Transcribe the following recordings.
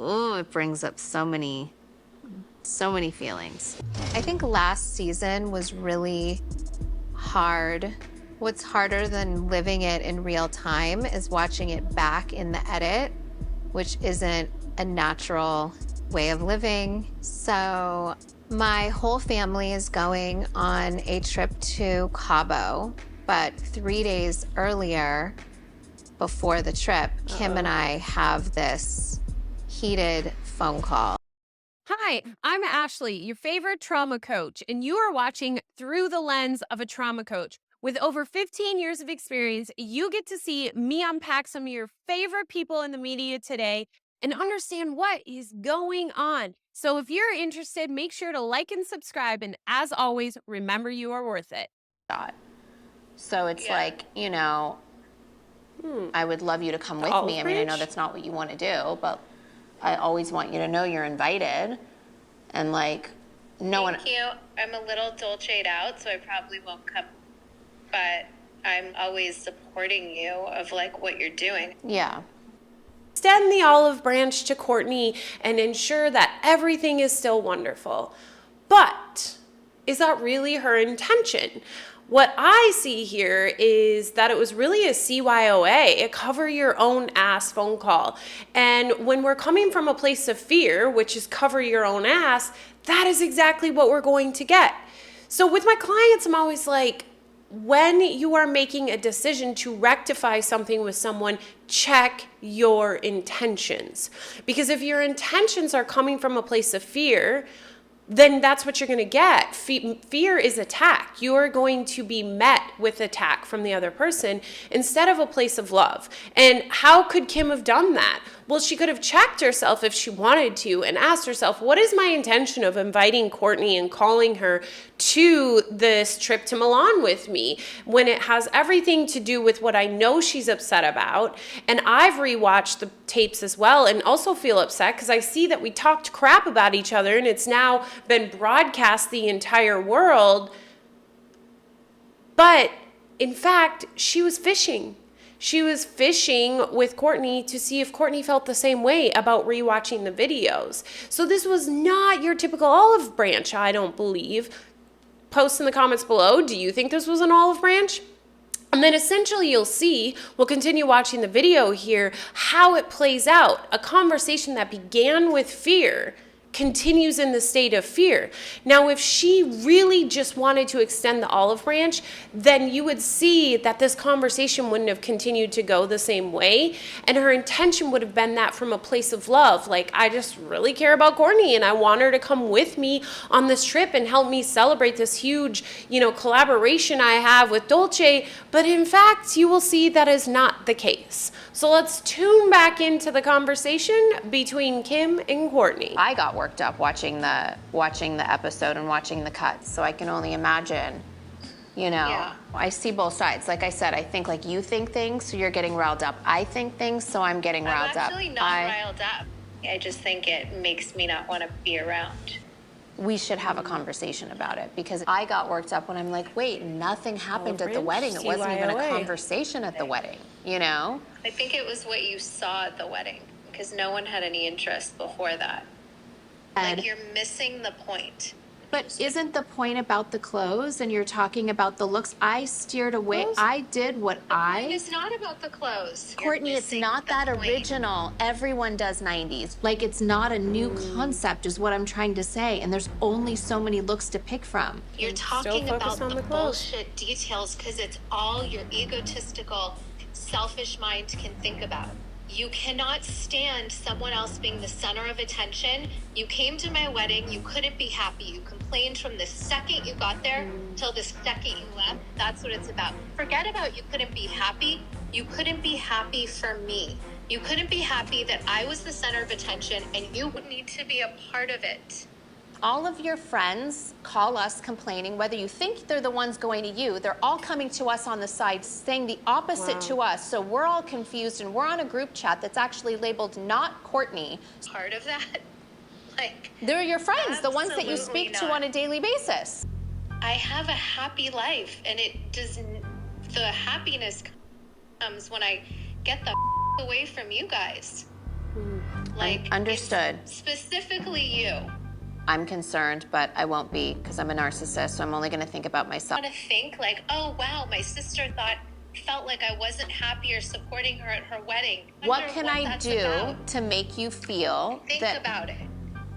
ooh, it brings up so many feelings. I think last season was really hard. What's harder than living it in real time is watching it back in the edit, which isn't a natural way of living. So my whole family is going on a trip to Cabo, but 3 days earlier, before the trip, Kim and I have this heated phone call. Hi, I'm Ashley, your favorite trauma coach, and you are watching Through the Lens of a Trauma Coach. With over 15 years of experience, you get to see me unpack some of your favorite people in the media today and understand what is going on. So if you're interested, make sure to like and subscribe. And as always, remember you are worth it. So it's like, you know, I would love you to come with me. I mean, I know that's not what you want to do, but I always want you to know you're invited. And like, Thank you. I'm a little Dolce'd out, so I probably won't come, but I'm always supporting you of like what you're doing. Yeah. Extend the olive branch to Kourtney and ensure that everything is still wonderful. But is that really her intention? What I see here is that it was really a CYOA, a cover your own ass phone call. And when we're coming from a place of fear, which is cover your own ass, that is exactly what we're going to get. So with my clients, I'm always like, when you are making a decision to rectify something with someone, check your intentions. Because if your intentions are coming from a place of fear, then that's what you're going to get. Fear is attack. You are going to be met with attack from the other person instead of a place of love. And how could Kim have done that? Well, she could have checked herself if she wanted to and asked herself, what is my intention of inviting Kourtney and calling her to this trip to Milan with me when it has everything to do with what I know she's upset about? And I've rewatched the tapes as well and also feel upset because I see that we talked crap about each other and it's now been broadcast the entire world. But in fact, she was fishing. She was fishing with Kourtney to see if Kourtney felt the same way about rewatching the videos. So this was not your typical olive branch, I don't believe. Post in the comments below, do you think this was an olive branch? And then essentially you'll see, we'll continue watching the video here, how it plays out. A conversation that began with fear continues in the state of fear. Now, if she really just wanted to extend the olive branch, then you would see that this conversation wouldn't have continued to go the same way. And her intention would have been that from a place of love. Like, I just really care about Kourtney and I want her to come with me on this trip and help me celebrate this huge, collaboration I have with Dolce. But in fact, you will see that is not the case. So let's tune back into the conversation between Kim and Kourtney. I got worked up watching the episode and watching the cuts, so I can only imagine. I see both sides. Like I said, I think like you think things, so you're getting riled up. I think things, so I'm getting riled up. I'm actually not riled up. I just think it makes me not want to be around. We should have a conversation about it because I got worked up when I'm like, wait, nothing happened at the wedding. It wasn't even a conversation at the wedding, I think it was what you saw at the wedding because no one had any interest before that. Like you're missing the point. But isn't the point about the clothes and you're talking about the looks? I steered away. I did what It's not about the clothes. Kourtney, it's not that original. Everyone does 90s. Like, it's not a new concept is what I'm trying to say. And there's only so many looks to pick from. You're talking about the bullshit details because it's all your egotistical, selfish mind can think about. You cannot stand someone else being the center of attention. You came to my wedding. You couldn't be happy. You complained from the second you got there till the second you left. That's what it's about. Forget about you couldn't be happy. You couldn't be happy for me. You couldn't be happy that I was the center of attention and you would need to be a part of it. All of your friends call us complaining, whether you think they're the ones going to you, they're all coming to us on the side saying the opposite to us. So we're all confused and we're on a group chat that's actually labeled not Kourtney. Part of that? Like, they're your friends, the ones that you speak to on a daily basis. I have a happy life and the happiness comes when I get the away from you guys. Like, Understood. Specifically you. I'm concerned, but I won't be because I'm a narcissist, so I'm only going to think about myself. I want to think like, oh wow, my sister felt like I wasn't happy or supporting her at her wedding. What can I do to make you feel Think that about it.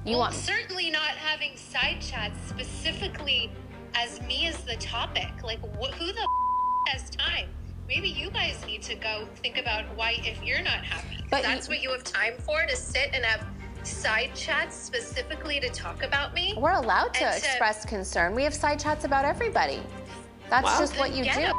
you want? Certainly not having side chats specifically as me as the topic. Like, who the has time? Maybe you guys need to go think about why, if you're not happy. But that's what you have time for, to sit and have side chats specifically to talk about me? We're allowed to express concern. We have side chats about everybody. That's just what you do.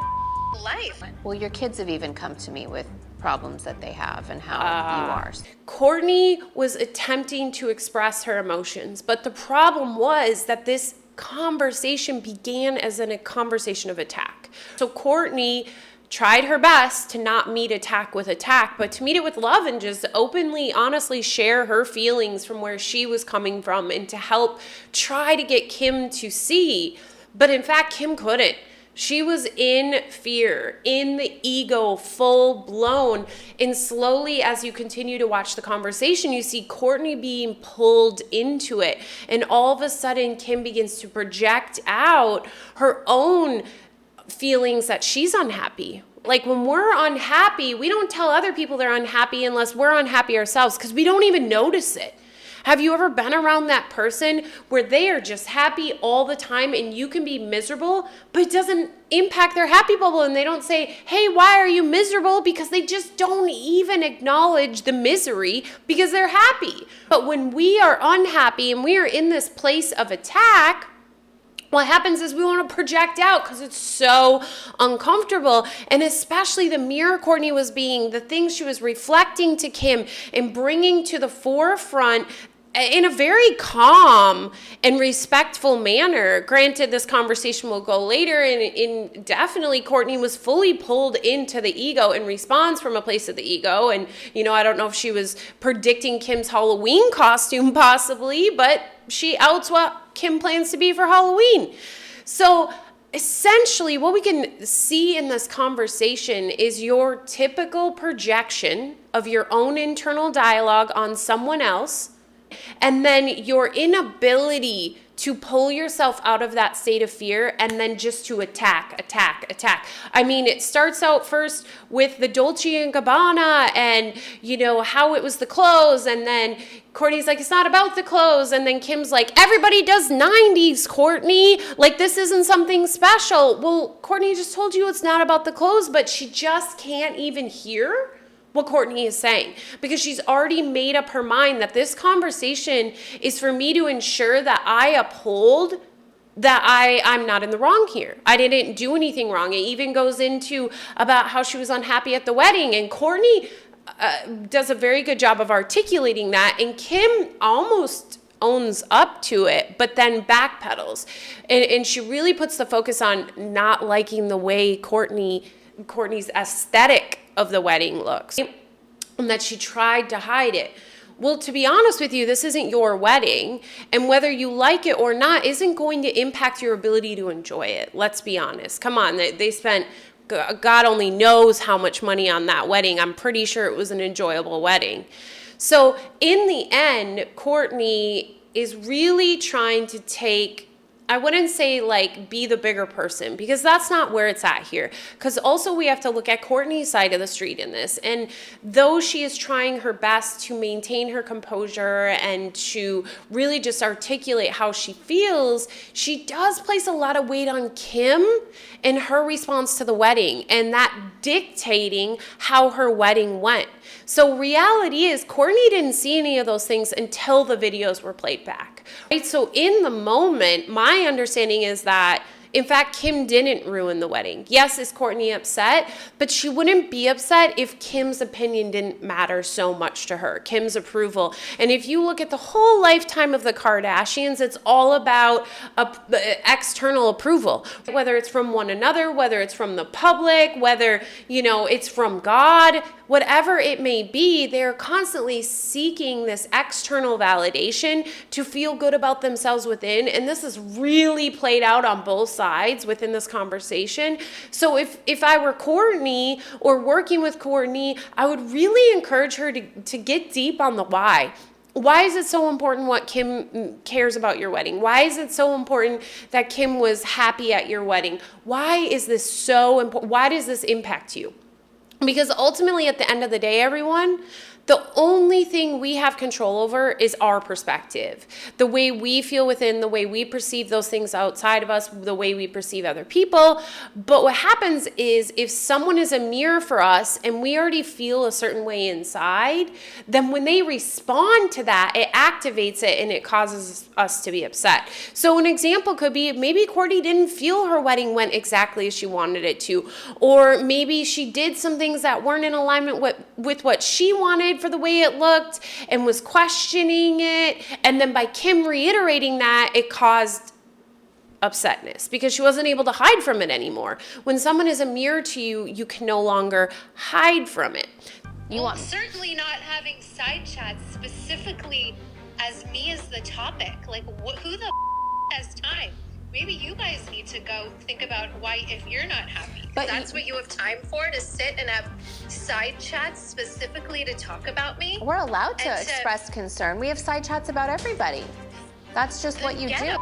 Life. Well, your kids have even come to me with problems that they have and how you are. Courtney was attempting to express her emotions, but the problem was that this conversation began as a conversation of attack. So Courtney tried her best to not meet attack with attack, but to meet it with love and just openly, honestly share her feelings from where she was coming from and to help try to get Kim to see. But in fact, Kim couldn't. She was in fear, in the ego, full blown. And slowly, as you continue to watch the conversation, you see Courtney being pulled into it. And all of a sudden, Kim begins to project out her own feelings that she's unhappy. Like when we're unhappy, we don't tell other people they're unhappy unless we're unhappy ourselves because we don't even notice it. Have you ever been around that person where they are just happy all the time and you can be miserable, but it doesn't impact their happy bubble and they don't say, hey, why are you miserable? Because they just don't even acknowledge the misery because they're happy. But when we are unhappy and we are in this place of attack, what happens is we want to project out because it's so uncomfortable. And especially the mirror Courtney was being, the things she was reflecting to Kim and bringing to the forefront in a very calm and respectful manner. Granted, this conversation will go later, and definitely Courtney was fully pulled into the ego and responds from a place of the ego. And, you know, I don't know if she was predicting Kim's Halloween costume possibly, but she outs what Kim plans to be for Halloween. So essentially what we can see in this conversation is your typical projection of your own internal dialogue on someone else, and then your inability to pull yourself out of that state of fear and then just to attack. I mean, it starts out first with the Dolce & Gabbana and, you know, how it was the clothes. And then Courtney's like, it's not about the clothes. And then Kim's like, everybody does 90s, Courtney. Like, this isn't something special. Well, Courtney just told you it's not about the clothes, but she just can't even hear what Courtney is saying because she's already made up her mind that this conversation is for me to ensure that I uphold that I'm not in the wrong here. I didn't do anything wrong. It even goes into about how she was unhappy at the wedding, and Courtney does a very good job of articulating that, and Kim almost owns up to it, but then backpedals. And she really puts the focus on not liking the way Courtney's aesthetic of the wedding looks, and that she tried to hide it. Well, to be honest with you, this isn't your wedding, and whether you like it or not isn't going to impact your ability to enjoy it. Let's be honest. Come on, they spent God only knows how much money on that wedding. I'm pretty sure it was an enjoyable wedding. So in the end, Courtney is really trying to take, I wouldn't say like be the bigger person, because that's not where it's at here. Because also we have to look at Courtney's side of the street in this. And though she is trying her best to maintain her composure and to really just articulate how she feels, she does place a lot of weight on Kim and her response to the wedding and that dictating how her wedding went. So reality is Courtney didn't see any of those things until the videos were played back. Right? So in the moment, my understanding is that, in fact, Kim didn't ruin the wedding. Yes, is Courtney upset? But she wouldn't be upset if Kim's opinion didn't matter so much to her, Kim's approval. And if you look at the whole lifetime of the Kardashians, it's all about external approval, whether it's from one another, whether it's from the public, whether, you know, it's from God. Whatever it may be, they're constantly seeking this external validation to feel good about themselves within. And this is really played out on both sides within this conversation. So if I were Courtney or working with Courtney, I would really encourage her to get deep on the why. Why is it so important what Kim cares about your wedding? Why is it so important that Kim was happy at your wedding? Why is this so important? Why does this impact you? Because ultimately, at the end of the day, everyone, the only thing we have control over is our perspective. The way we feel within, the way we perceive those things outside of us, the way we perceive other people. But what happens is if someone is a mirror for us and we already feel a certain way inside, then when they respond to that, it activates it and it causes us to be upset. So an example could be maybe Courtney didn't feel her wedding went exactly as she wanted it to, or maybe she did some things that weren't in alignment with what she wanted for the way it looked and was questioning it. And then by Kim reiterating that, it caused upsetness because she wasn't able to hide from it anymore. When someone is a mirror to you, you can no longer hide from it. Certainly not having side chats specifically as me as the topic. Like, who the has time? Maybe you guys need to go think about why, if you're not happy. But that's what you have time for, to sit and have side chats specifically to talk about me? We're allowed to express concern. We have side chats about everybody. That's just what you do.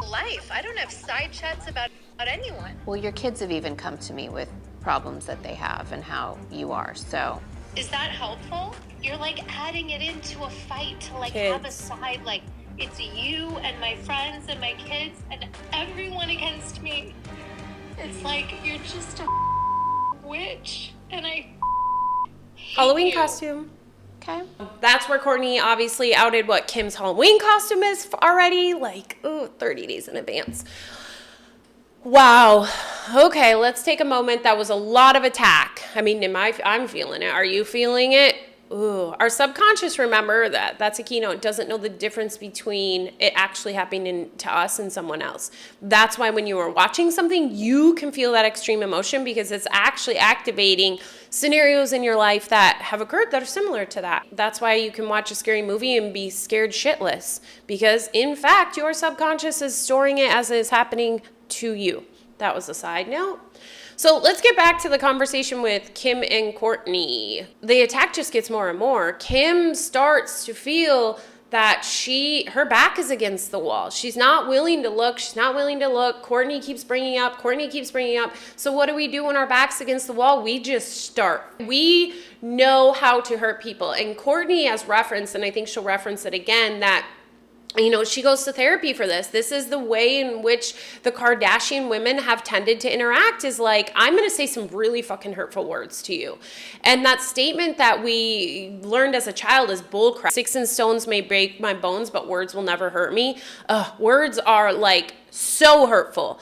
Life. I don't have side chats about anyone. Well, your kids have even come to me with problems that they have and how you are, so. Is that helpful? You're like adding it into a fight to like have a side, like it's you and my friends and my kids and everyone against me. It's like you're just a witch and I hate Halloween you. costume. Okay. That's where Courtney obviously outed what Kim's Halloween costume is already, like, 30 days in advance. Wow. Okay, let's take a moment. That was a lot of attack. I mean, I'm feeling it. Are you feeling it? Ooh, our subconscious, remember that's a keynote, doesn't know the difference between it actually happening to us and someone else. That's why when you are watching something, you can feel that extreme emotion because it's actually activating scenarios in your life that have occurred that are similar to that. That's why you can watch a scary movie and be scared shitless because, in fact, your subconscious is storing it as it is happening to you. That was a side note. So let's get back to the conversation with Kim and Courtney. The attack just gets more and more. Kim starts to feel that her back is against the wall. She's not willing to look. Courtney keeps bringing up. So what do we do when our back's against the wall? We just start. We know how to hurt people. And Courtney has referenced, and I think she'll reference it again, that she goes to therapy for this. This is the way in which the Kardashian women have tended to interact, is like, I'm going to say some really fucking hurtful words to you. And that statement that we learned as a child is bullcrap. Sticks and stones may break my bones, but words will never hurt me. Words are like so hurtful.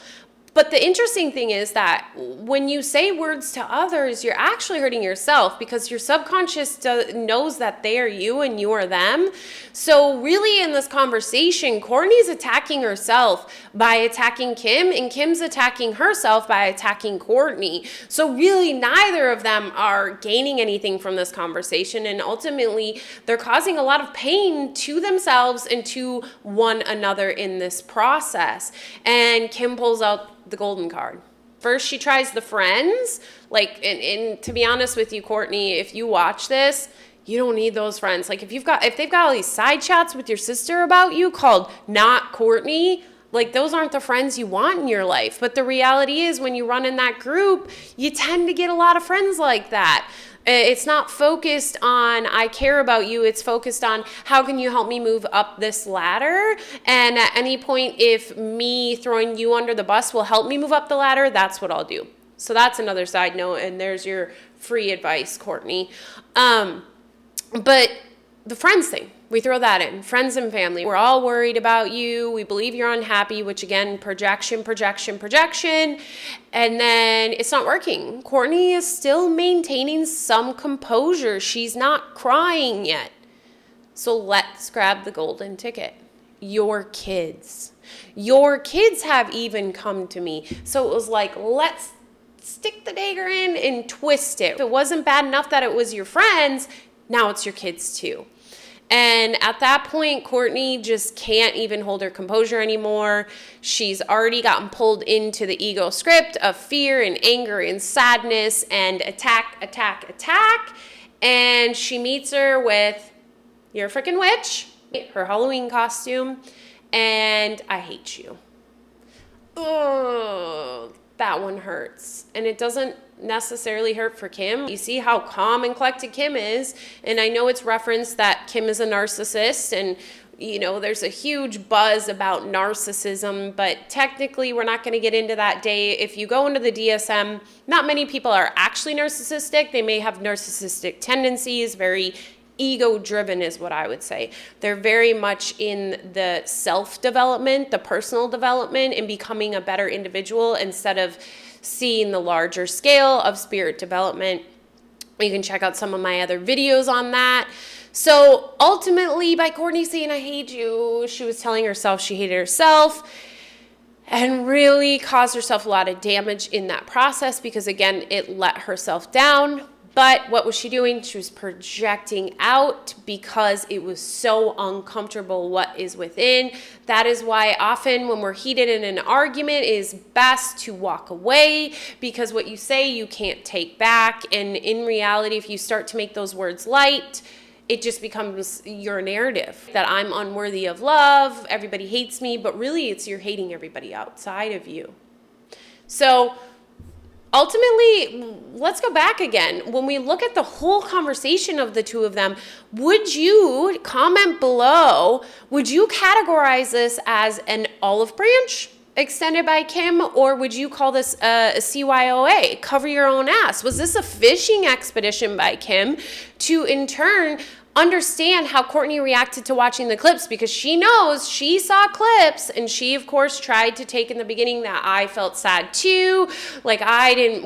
But the interesting thing is that when you say words to others, you're actually hurting yourself because your subconscious knows that they are you and you are them. So really in this conversation, Courtney's attacking herself by attacking Kim, and Kim's attacking herself by attacking Courtney. So really neither of them are gaining anything from this conversation, and ultimately they're causing a lot of pain to themselves and to one another in this process. And Kim pulls out the golden card. First, she tries the friends. And to be honest with you, Courtney, if you watch this, you don't need those friends. Like if they've got all these side chats with your sister about you called not Courtney, like those aren't the friends you want in your life. But the reality is when you run in that group, you tend to get a lot of friends like that. It's not focused on, I care about you. It's focused on, how can you help me move up this ladder? And at any point, if me throwing you under the bus will help me move up the ladder, that's what I'll do. So that's another side note. And there's your free advice, Courtney. But the friends thing, we throw that in. Friends and family. We're all worried about you. We believe you're unhappy, which again, projection. And then it's not working. Courtney is still maintaining some composure. She's not crying yet. So let's grab the golden ticket. Your kids. Your kids have even come to me. So it was like, let's stick the dagger in and twist it. If it wasn't bad enough that it was your friends, now it's your kids too. And at that point, Courtney just can't even hold her composure anymore. She's already gotten pulled into the ego script of fear and anger and sadness and attack, attack, attack. And she meets her with, "You're a freaking witch," her Halloween costume, and "I hate you." Oh, that one hurts. And it doesn't necessarily hurt for Kim. You see how calm and collected Kim is. And I know it's referenced that Kim is a narcissist, and you know, there's a huge buzz about narcissism, but technically we're not going to get into that day. If you go into the DSM, not many people are actually narcissistic. They may have narcissistic tendencies, very ego-driven is what I would say. They're very much in the self-development, the personal development, and becoming a better individual instead of seeing the larger scale of spirit development. You can check out some of my other videos on that. So ultimately, by Courtney saying, "I hate you," she was telling herself she hated herself and really caused herself a lot of damage in that process because, again, it let herself down. But what was she doing? She was projecting out because it was so uncomfortable what is within. That is why often when we're heated in an argument, it is best to walk away because what you say you can't take back. And in reality, if you start to make those words light, it just becomes your narrative that I'm unworthy of love, everybody hates me, but really it's you're hating everybody outside of you. So ultimately, let's go back again. When we look at the whole conversation of the two of them, would you, comment below, would you categorize this as an olive branch extended by Kim, or would you call this a CYOA, cover your own ass? Was this a fishing expedition by Kim to, in turn, understand how Courtney reacted to watching the clips? Because she knows she saw clips, and she of course tried to take in the beginning that I felt sad too, like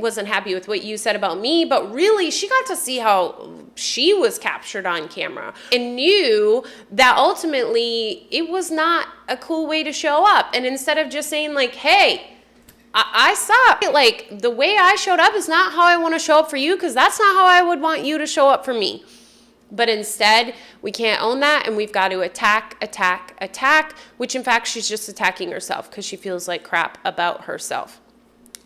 wasn't happy with what you said about me, but really she got to see how she was captured on camera and knew that ultimately it was not a cool way to show up. And instead of just saying like, "Hey, I suck," like the way I showed up is not how I want to show up for you, because that's not how I would want you to show up for me. But instead, we can't own that, and we've got to attack, attack, attack, which in fact, she's just attacking herself because she feels like crap about herself.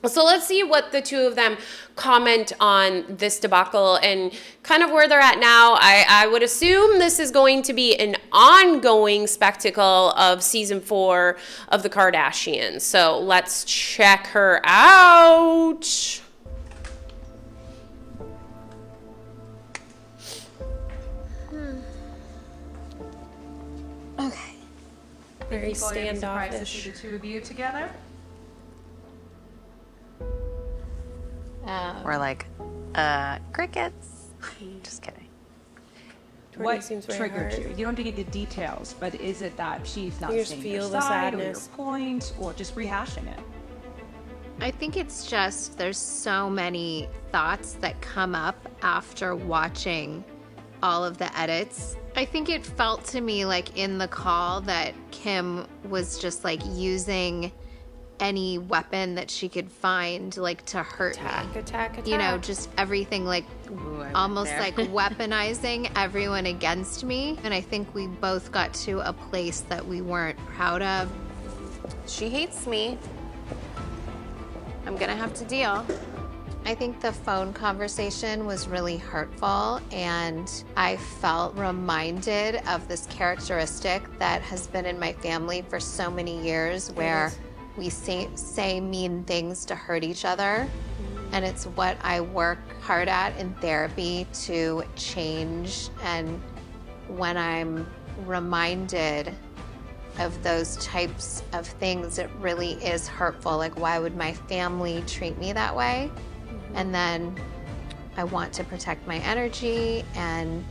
So let's see what the two of them comment on this debacle and kind of where they're at now. I would assume this is going to be an ongoing spectacle of season 4 of the Kardashians. So let's check her out. Okay. Very Surprised to standoffish. see the two of you together. We're like, crickets. Just kidding. Courtney What seems very triggered hurt. you? You don't have to get the details, but is it that she's not You just seeing feel your the side or your sadness. point, or just rehashing it? I think it's just there's so many thoughts that come up after watching all of the edits. I think it felt to me like in the call that Kim was just like using any weapon that she could find like to hurt Attack, me. attack, attack. You know, just everything like almost like weaponizing everyone against me. And I think we both got to a place that we weren't proud of. She hates me. I'm gonna have to deal. I think the phone conversation was really hurtful, and I felt reminded of this characteristic that has been in my family for so many years, where we say mean things to hurt each other. And it's what I work hard at in therapy to change. And when I'm reminded of those types of things, it really is hurtful. Like, why would my family treat me that way? And then I want to protect my energy and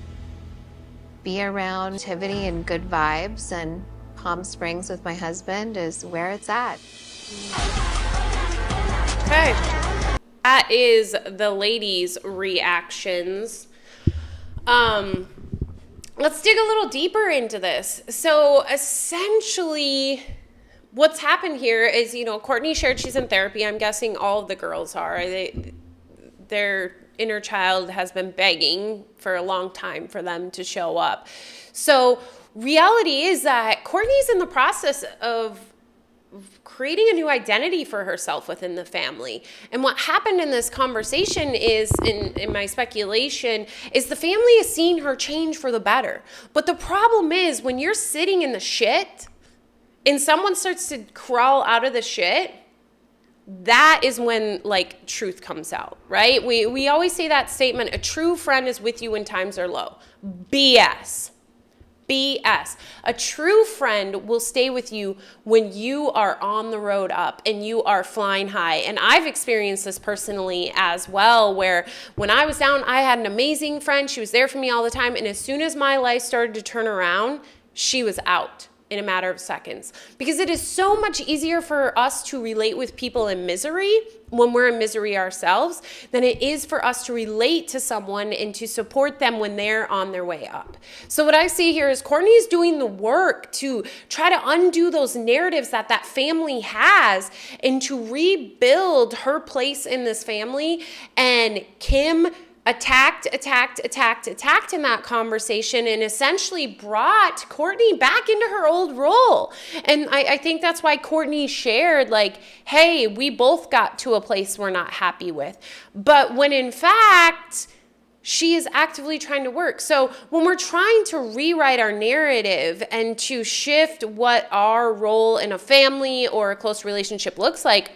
be around activity and good vibes, and Palm Springs with my husband is where it's at. Okay. That is the ladies' reactions. Let's dig a little deeper into this. So essentially, what's happened here is, you know, Courtney shared she's in therapy. I'm guessing all of the girls are. They're inner child has been begging for a long time for them to show up. So reality is that Courtney's in the process of creating a new identity for herself within the family. And what happened in this conversation is, in my speculation, is the family is seeing her change for the better. But the problem is when you're sitting in the shit and someone starts to crawl out of the shit, that is when like truth comes out, right? We always say that statement, a true friend is with you when times are low. BS. BS. A true friend will stay with you when you are on the road up and you are flying high. And I've experienced this personally as well, where when I was down, I had an amazing friend. She was there for me all the time. And as soon as my life started to turn around, she was out in a matter of seconds. Because it is so much easier for us to relate with people in misery when we're in misery ourselves than it is for us to relate to someone and to support them when they're on their way up. So what I see here is Courtney's doing the work to try to undo those narratives that that family has and to rebuild her place in this family. And Kim attacked in that conversation and essentially brought Courtney back into her old role. And I think that's why Courtney shared like, hey, we both got to a place we're not happy with. But when in fact, she is actively trying to work. So when we're trying to rewrite our narrative and to shift what our role in a family or a close relationship looks like,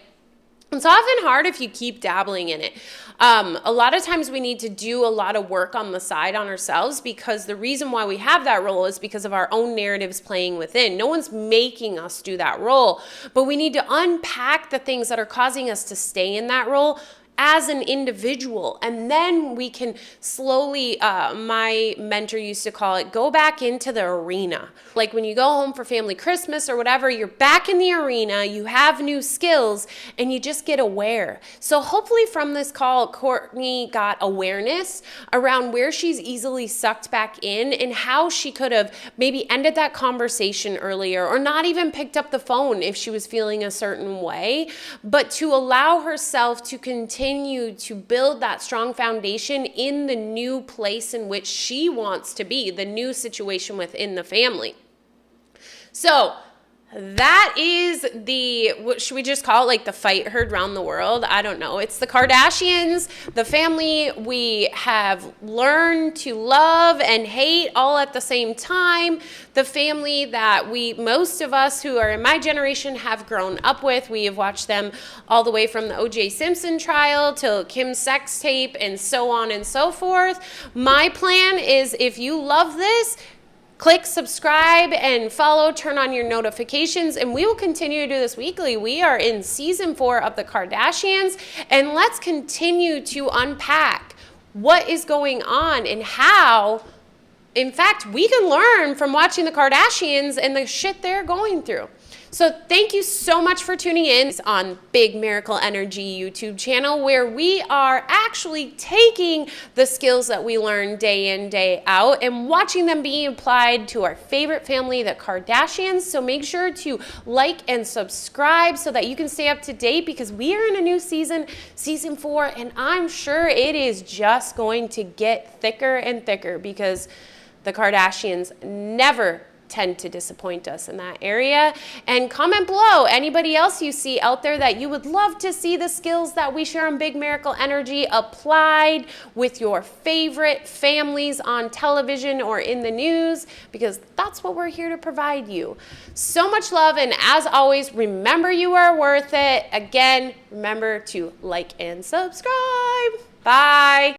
it's often hard if you keep dabbling in it. A lot of times we need to do a lot of work on the side on ourselves, because the reason why we have that role is because of our own narratives playing within. No one's making us do that role, but we need to unpack the things that are causing us to stay in that role as an individual. And then we can slowly, my mentor used to call it, go back into the arena. Like when you go home for family Christmas or whatever, you're back in the arena, you have new skills, and you just get aware. So hopefully from this call, Courtney got awareness around where she's easily sucked back in and how she could have maybe ended that conversation earlier, or not even picked up the phone if she was feeling a certain way, but to allow herself to continue to build that strong foundation in the new place in which she wants to be, the new situation within the family. So that is what should we just call it, like the fight heard round the world? I don't know. It's the Kardashians, the family we have learned to love and hate all at the same time. The family that most of us who are in my generation have grown up with. We have watched them all the way from the O.J. Simpson trial till Kim's sex tape and so on and so forth. My plan is, if you love this, click subscribe and follow, turn on your notifications, and we will continue to do this weekly. We are in season 4 of the Kardashians, and let's continue to unpack what is going on and how, in fact, we can learn from watching the Kardashians and the shit they're going through. So thank you so much for tuning in on Big Miracle Energy YouTube channel, where we are actually taking the skills that we learn day in, day out and watching them being applied to our favorite family, the Kardashians. So make sure to like and subscribe so that you can stay up to date, because we are in a new season, season 4, and I'm sure it is just going to get thicker and thicker, because the Kardashians never tend to disappoint us in that area. And comment below anybody else you see out there that you would love to see the skills that we share on Big Miracle Energy applied with your favorite families on television or in the news, because that's what we're here to provide you. So much love, and as always, remember you are worth it. Again, remember to like and subscribe. Bye.